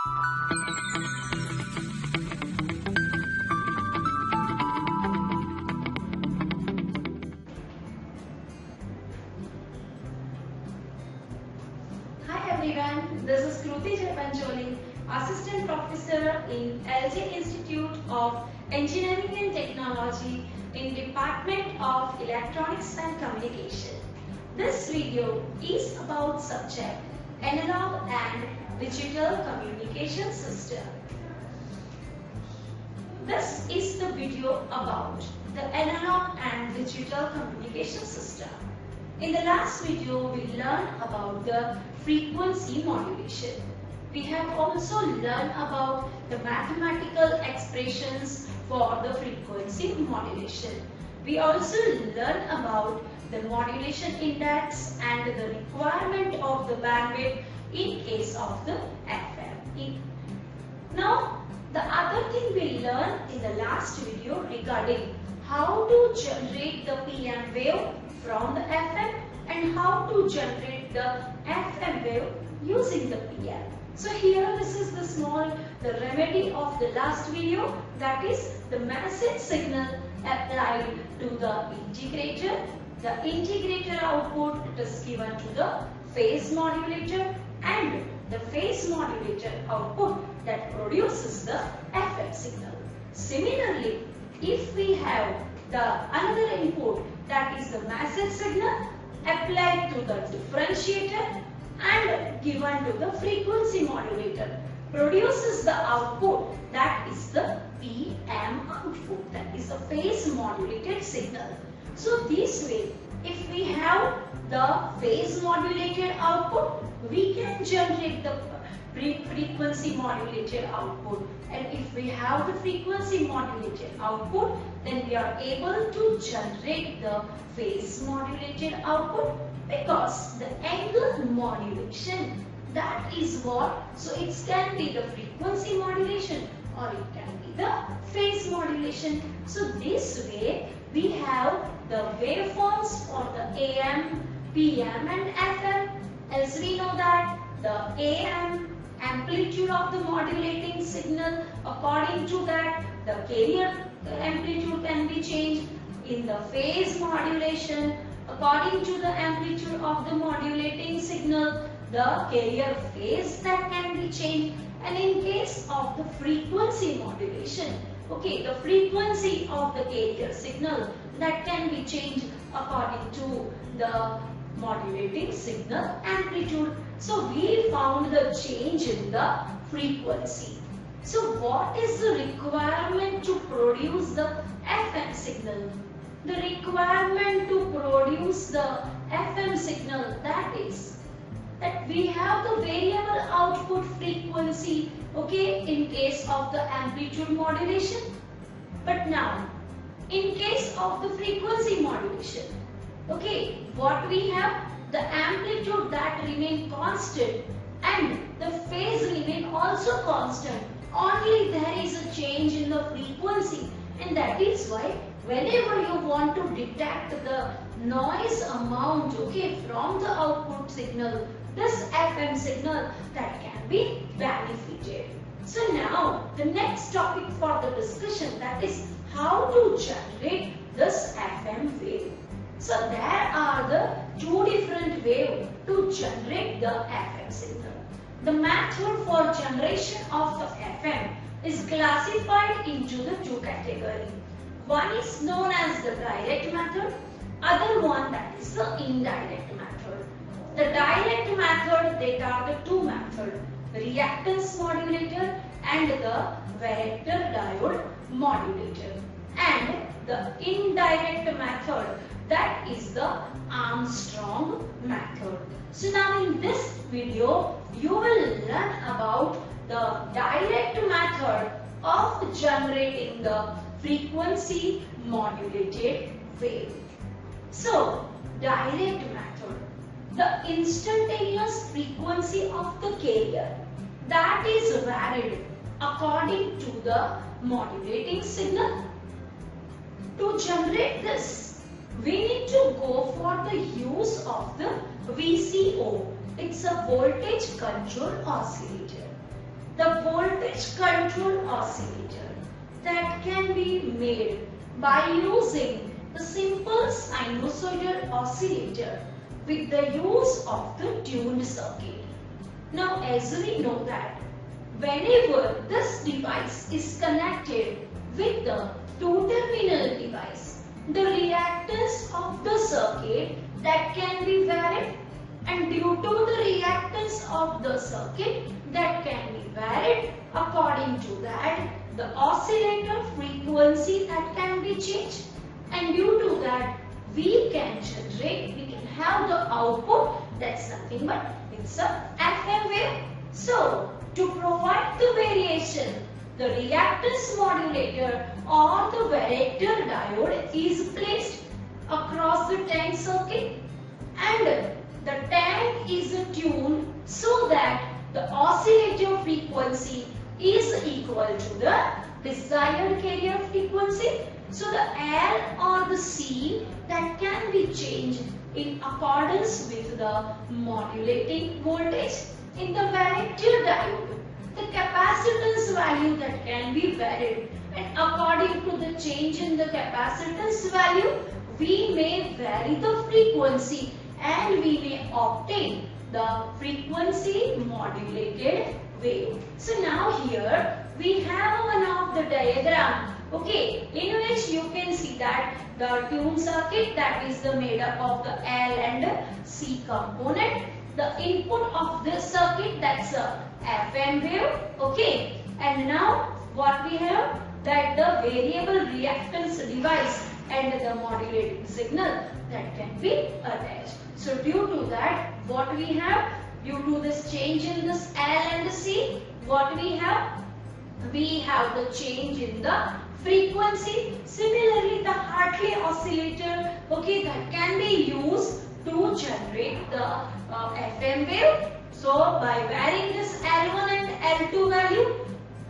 Hi everyone, this is Kruti Pancholi, Assistant Professor in LJ Institute of Engineering and Technology in Department of Electronics and Communication. This video is about subject Analog and Digital Communication System. This is the video about the analog and digital communication system. In the last video, we learned about the frequency modulation. We have also learned about the mathematical expressions for the frequency modulation. We also learned about the modulation index and the requirement of the bandwidth in case of the FM. Now, the other thing we learned in the last video regarding how to generate the PM wave from the FM and how to generate the FM wave using the PM. So here this is the remedy of the last video, that is the message signal applied to the integrator. The integrator output is given to the phase modulator and the phase modulator output that produces the FM signal. Similarly, if we have the another input, that is the message signal applied to the differentiator and given to the frequency modulator, produces the output, that is the PM output, that is the phase modulated signal. So this way, if we have the phase modulated output, we can generate the frequency modulated output, and if we have the frequency modulated output, then we are able to generate the phase modulated output, because the angle modulation, that is what, so it can be the frequency modulation or it can be the phase modulation. So this way we have the waveforms for the AM, PM and FM. As we know that the AM amplitude of the modulating signal, according to that the carrier amplitude can be changed. In the phase modulation, according to the amplitude of the modulating signal, the carrier phase that can be changed. And in case of the frequency modulation, okay, the frequency of the carrier signal that can be changed according to the modulating signal amplitude. So we found the change in the frequency. So what is the requirement to produce the FM signal? The requirement to produce the FM signal, that is that we have the variable output frequency, okay, in case of the amplitude modulation. But now, in case of the frequency modulation, okay, what we have, the amplitude that remain constant and the phase remain also constant. Only there is a change in the frequency, and that is why whenever you want to detect the noise amount, okay, from the output signal, this FM signal, that can be benefited. So now the next topic for the discussion, that is how to generate this FM wave. So there are the two different ways to generate the FM signal. The method for generation of the FM is classified into the two categories. One is known as the direct method, other one that is the indirect method. The direct method, they are the two methods, reactance modulator and the varactor diode modulator. And the indirect method, that is the Armstrong method. So now in this video, you will learn about the direct method of generating the frequency modulated wave. So, direct method, the instantaneous frequency of the carrier, that is varied according to the modulating signal. To generate this, we need to go for the use of the VCO. It's a voltage control oscillator. The damage control oscillator that can be made by using the simple sinusoidal oscillator with the use of the tuned circuit. Now, as we know that whenever this device is connected with the two-terminal device, the reactance of the circuit that can be varied, and due to the reactance of the circuit that can be varied, according to that the oscillator frequency that can be changed, and due to that we can have the output that's nothing but it's a FM wave. So to provide the variation, the reactance modulator or the varactor diode is placed across the tank circuit, and the tank is tuned so that the oscillator frequency is equal to the desired carrier frequency. So the L or the C that can be changed in accordance with the modulating voltage in the varactor diode. The capacitance value that can be varied, and according to the change in the capacitance value, we may vary the frequency and we may obtain the frequency modulated wave. So now here we have one of the diagram, okay, in which you can see that the tuned circuit that is made up of the L and C component, the input of this circuit that's a FM wave, okay, and now what we have that the variable reactance device and the modulating signal that can be attached. So due to that, what we have, due to this change in this L and C, what we have the change in the frequency. Similarly, the Hartley oscillator, okay, that can be used to generate the FM wave. So by varying this L1 and L2 value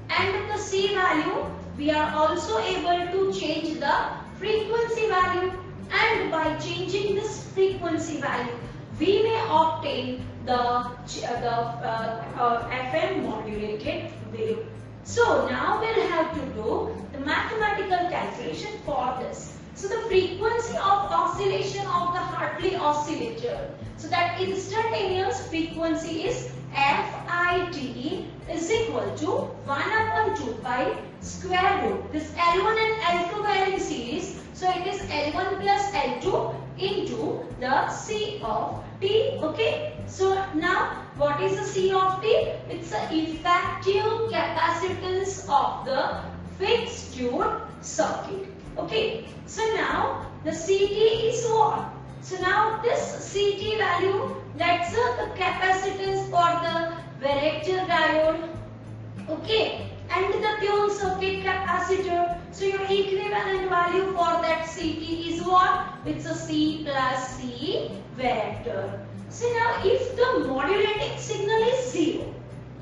and the C value, we are also able to change the frequency value, and by changing this frequency value, we may obtain the FM modulated wave. So now we'll have to do the mathematical calculation for this. So the frequency of oscillation of the Hartley oscillator, so that instantaneous frequency is FIT is equal to 1 upon 2 pi square root. This L1 and L2 varying series, so it is L1 plus L2 into the C of T. Okay. So now what is the C of T? It's the effective capacitance of the fixed tuned circuit. Okay. So now the CT is what? So now this CT value, that's the capacitance for the varactor diode. Okay. And the tuned circuit capacitor. So your equivalent value for that CT is what? It's a C plus C varactor. So now if the modulating signal is 0,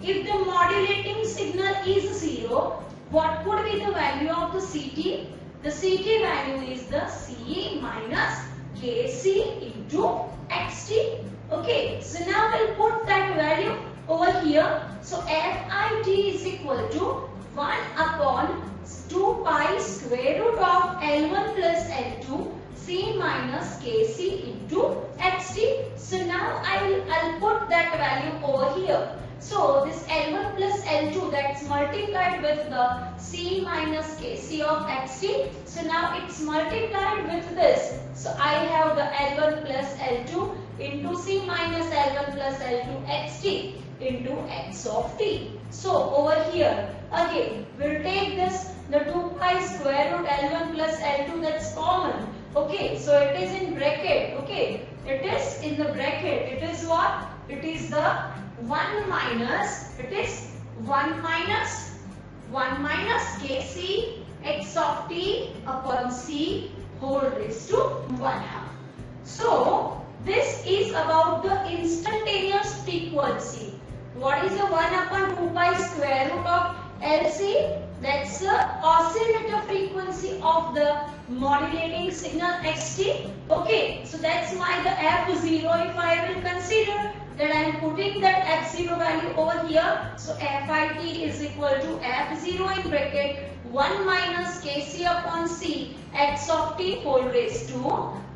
if the modulating signal is 0, what could be the value of the CT? The CT value is the C minus Kc into Xt. Okay, so now we'll put that value over here. So FIT is equal to 1 upon 2 pi square root of L1 plus L2 C minus Kc into Xt. So now I'll put that value over here. So this L1 plus L2, that's multiplied with the C minus Kc of Xt. So now it's multiplied with this. So I have the L1 plus L2 into C minus L1 plus L2 Xt into X of T. So over here again we'll take this, the 2 pi square root L1 plus L2, that's common. Okay, so it is in bracket. Okay, it is in the bracket. It is what? It is the 1 minus, it is 1 minus Kc X of T upon C whole raised to 1/2. So this is about the instantaneous frequency. What is the 1 upon 2 pi square root of LC? That's the oscillator frequency of the modulating signal Xt. Okay, so that's my the F0. If I will consider that I am putting that F0 value over here, so FIT t is equal to f0 in bracket 1 minus kc upon c x of t whole raised to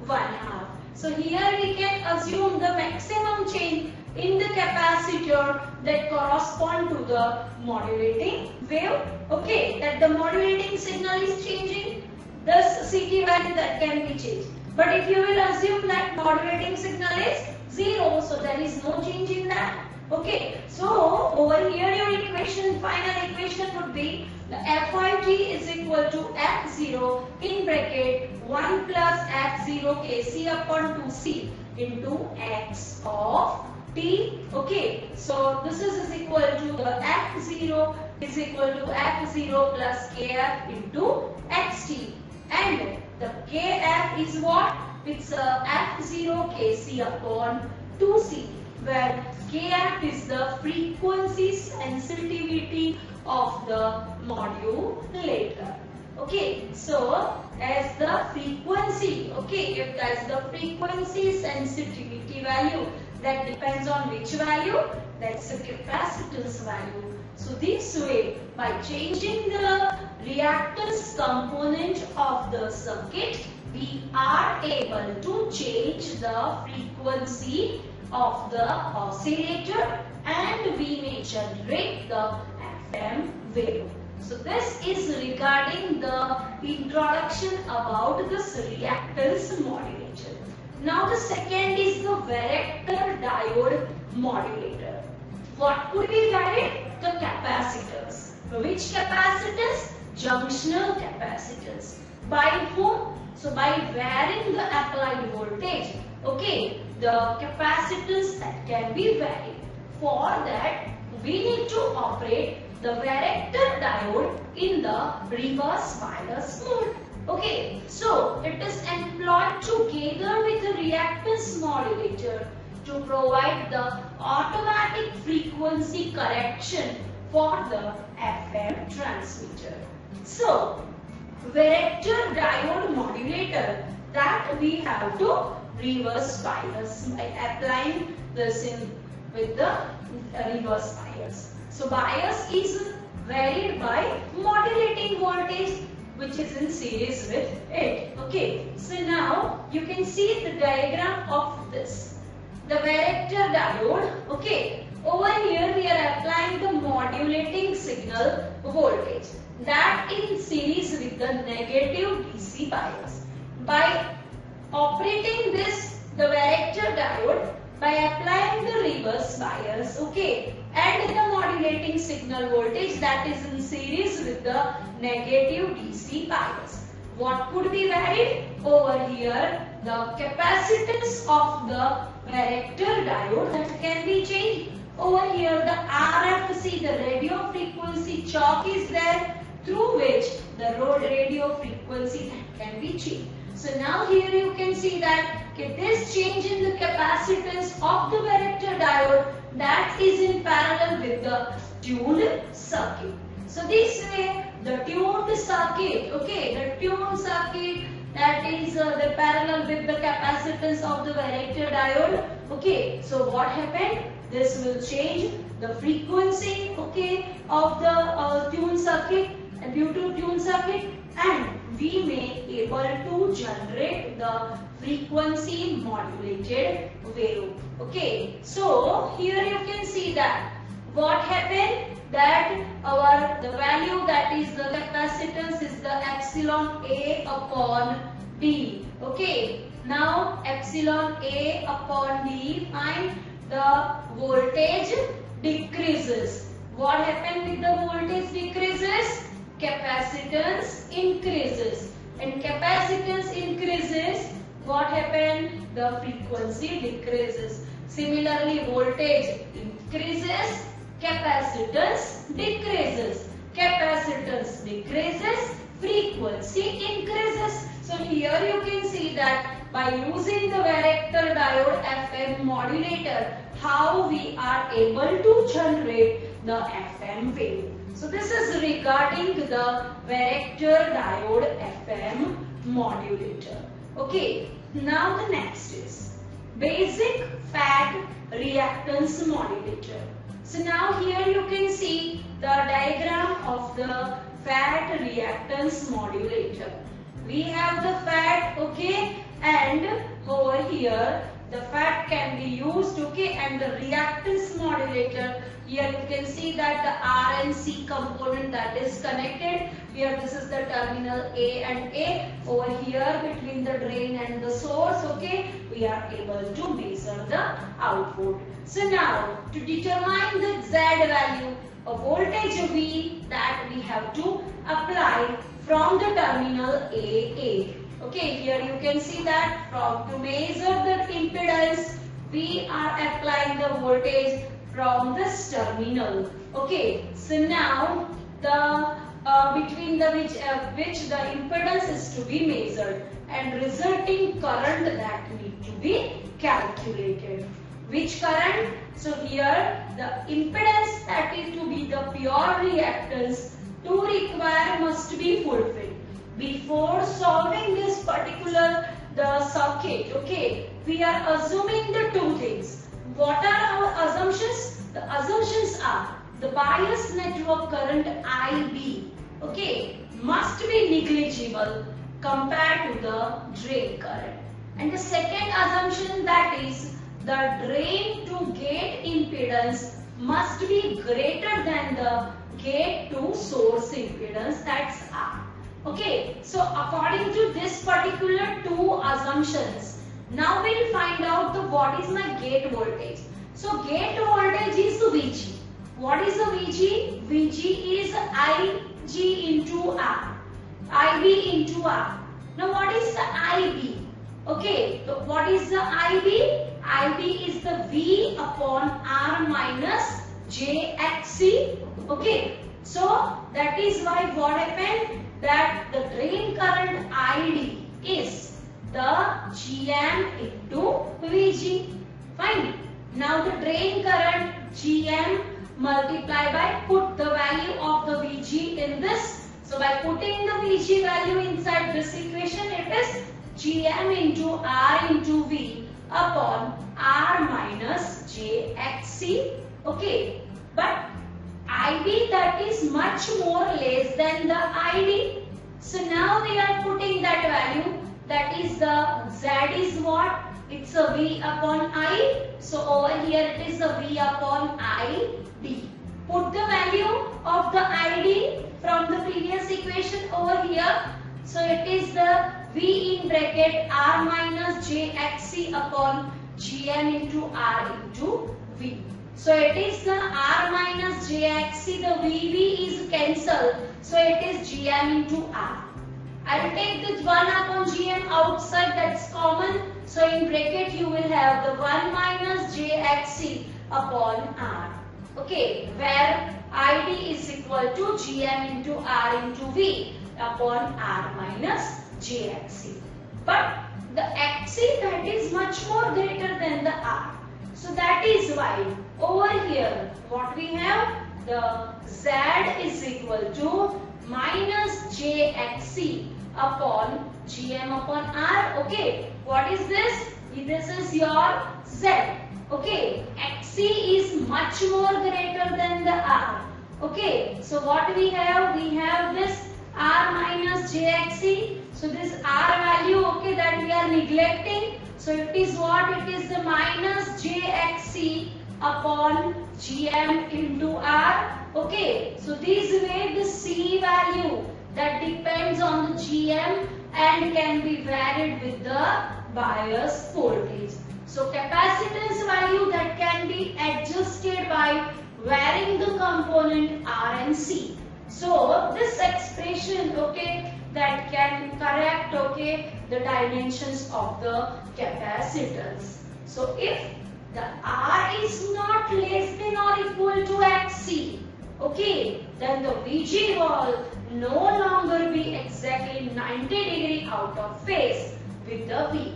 1/2. So here we can assume the maximum change in the capacitor that correspond to the modulating wave. Okay, that the modulating signal is changing, thus CT value that can be changed. But if you will assume that modulating signal is 0, so there is no change in that. Okay, so over here your equation, final equation would be the F5t is equal to F0 in bracket 1 plus F0 kc upon 2c into x of t. Okay, so this is equal to the F0 is equal to F0 plus kf into xt, and the kf is what? It's F0 kc upon 2c, where kf is the frequency sensitivity of the modulator. Okay, so as the frequency, okay, if that's the frequency sensitivity value, that depends on which value? That's the capacitance value. So this way, by changing the reactance component of the circuit, we are able to change the frequency of the oscillator and we may generate the FM wave. So this is regarding the introduction about this reactance modulator. Now the second is the varactor diode modulator. What could be varied? The capacitors. Which capacitors? Junctional capacitors. By whom? So by varying the applied voltage, okay, the capacitance that can be varied. For that, we need to operate the varactor diode in the reverse bias mode. Okay, so it is employed together with the reactance modulator to provide the automatic frequency correction for the FM transmitter. So, varactor diode modulator, that we have to reverse bias by applying this in with the reverse bias. So bias is varied by modulating voltage which is in series with it. Okay, so now you can see the diagram of this. The varactor diode, okay, over here we are applying the modulating signal voltage that in series with the negative DC bias. By operating this, the varactor diode, by applying the reverse bias, okay, and the modulating signal voltage that is in series with the negative DC bias. What could be varied? Over here, the capacitance of the varactor diode that can be changed. Over here, the RFC, the radio frequency choke is there, through which the radio frequency that can be changed. So now here you can see that this change in the capacitance of the varactor diode, that is in parallel with the tuned circuit. So this way the tuned circuit, okay, the tuned circuit that is the parallel with the capacitance of the varactor diode. Okay, so what happened? This will change the frequency, okay, of the tuned circuit due to tuned circuit, and we may able to generate the frequency modulated wave. Okay, so here you can see that what happened, that the value that is the capacitance is the epsilon A upon D. Okay, now epsilon A upon D, find the voltage decreases. What happened with the voltage decreases? Capacitance increases, and capacitance increases, what happened? The frequency decreases. Similarly, voltage increases, capacitance decreases. Capacitance decreases, frequency increases. So here you can see that by using the varactor diode FM modulator, how we are able to generate the FM wave. So this is regarding the varactor diode FM modulator. Okay, now the next is basic FAT reactance modulator. So now here you can see the the fat reactance modulator. We have the fat, okay, and over here the fat can be used, okay, and the reactance modulator, here you can see that the R and C component that is connected. Here this is the terminal A and A. Over here between the drain and the source, okay, we are able to measure the output. So now to determine the Z value, a voltage V that we have to apply from the terminal AA. Okay, here you can see that to measure the impedance, we are applying the voltage from this terminal. Okay, so now the between the which the impedance is to be measured and resulting current that need to be calculated. Which current? So here the impedance that is to be the pure reactance to require must be fulfilled. Before solving this particular the circuit, okay, we are assuming the two things. What are our assumptions? The assumptions are the bias network current IB, okay, must be negligible compared to the drain current. And the second assumption, that is the drain to gate impedance must be greater than the gate to source impedance, that's R. Okay, so according to this particular two assumptions, now we'll find out what is my gate voltage. So gate voltage is VG. What is the VG? VG is IG into R, IB into R. Now what is the IB? Okay, so what is the IB? IB is the V upon R minus JXC. Okay, so that is why what happened, that the drain current ID is the Gm into Vg. Fine. Now the drain current Gm multiply by, put the value of the Vg in this. So by putting the Vg value inside this equation, it is Gm into R into V upon R minus JXC. Okay, but IB that is much more less than the ID. So now we are putting that value, that is the Z is what? It's a V upon I. So over here it is a V upon ID. Put the value of the ID from the previous equation over here. So it is the V in bracket R minus JXC upon Gm into R into V. So it is the R minus JXC, the VV is cancelled. So it is Gm into R. I will take this 1 upon Gm outside, that's common. So in bracket you will have the 1 minus JXC upon R. Okay, where ID is equal to Gm into R into V upon R minus JXC. But the XC that is much more greater than the R. So that is why over here what we have, the Z is equal to minus JXC upon Gm upon R. Okay, what is this? This is your Z. Okay, XC is much more greater than the R. Okay, so what we have? We have this R minus JXC. So this R value, okay, that we are neglecting. So it is what? It is the minus JXC upon Gm into R. Okay, so this way the C value that depends on the Gm and can be varied with the bias voltage. So capacitance value that can be adjusted by varying the component R and C. So this expression, okay, that can correct, okay, the dimensions of the capacitance. So if the R is not less than or equal to XC, okay, then the VG will no longer be exactly 90 degree out of phase with the V,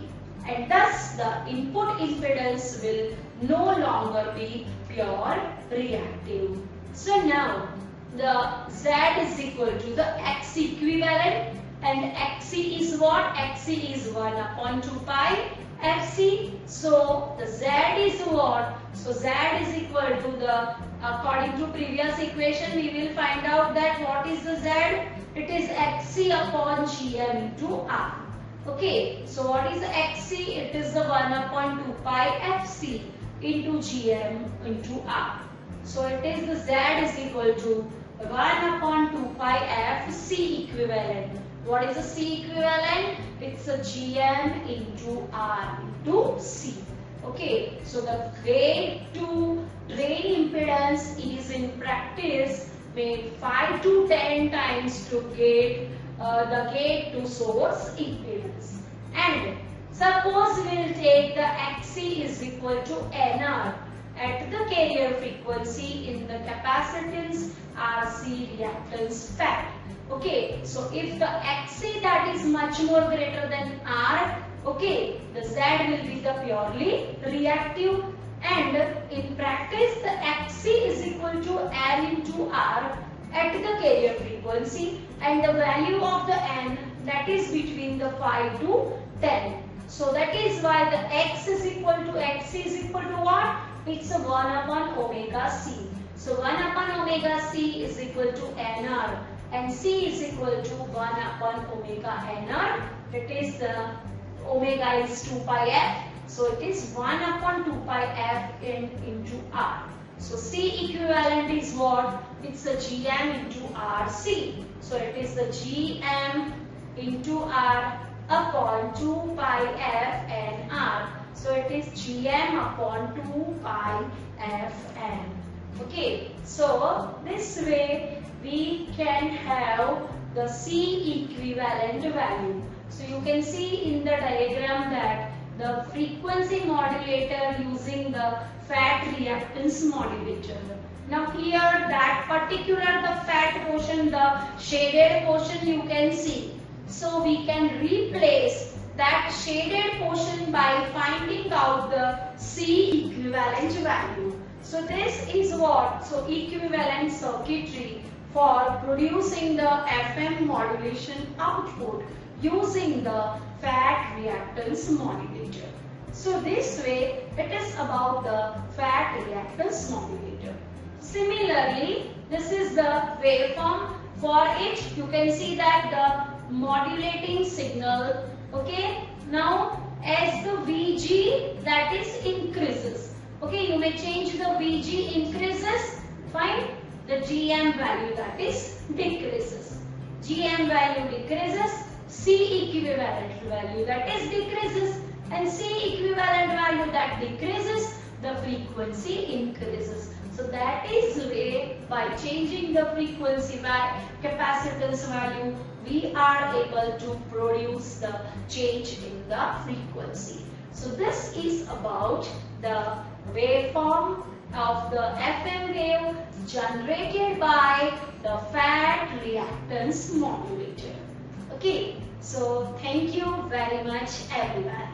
and thus the input impedance will no longer be pure reactive. So now the Z is equal to the X equivalent, and XC is what? XC is 1 upon 2 pi FC. So the Z is what? So Z is equal to the According to previous equation, we will find out that what is the Z? It is Xc upon Gm into R. Okay, so what is Xc? It is the 1 upon 2 pi Fc into Gm into R. So it is the Z is equal to 1 upon 2 pi Fc equivalent. What is the C equivalent? It's a Gm into R into C. Okay, so the gate to drain impedance is in practice made 5 to 10 times to get the gate to source impedance. And suppose we'll take the Xc is equal to Nr at the carrier frequency in the capacitance RC reactance fact. Okay, so if the Xc that is much more greater than R, okay, the Z will be the purely reactive, and in practice the Xc is equal to N into R at the carrier frequency, and the value of the N that is between the 5 to 10. So that is why the X is equal to Xc is equal to what? It's a 1 upon omega C. So 1 upon omega C is equal to Nr, and C is equal to 1 upon omega Nr. That is the omega is 2 pi f, so it is 1 upon 2 pi f into R. So C equivalent is what? It's the Gm into RC. So it is the Gm into R upon 2 pi f n R. So it is Gm upon 2 pi f n. Okay, so this way we can have the C equivalent value. So you can see in the diagram that the frequency modulator using the fat reactance modulator. Now here that particular the fat portion, the shaded portion you can see. So we can replace that shaded portion by finding out the C equivalent value. So this is what? So equivalent circuitry for producing the FM modulation output using the fat reactance modulator. So this way it is about the fat reactance modulator. Similarly, this is the waveform. For it you can see that the modulating signal, okay, now as the Vg that is increases, okay, you may change the Vg increases, fine, the Gm value that is decreases. Gm value decreases, C equivalent value that is decreases, and C equivalent value that decreases, the frequency increases. So that is the way by changing the frequency by capacitance value we are able to produce the change in the frequency. So this is about the waveform of the FM wave generated by the fat reactance modulator. Okay, so thank you very much everyone.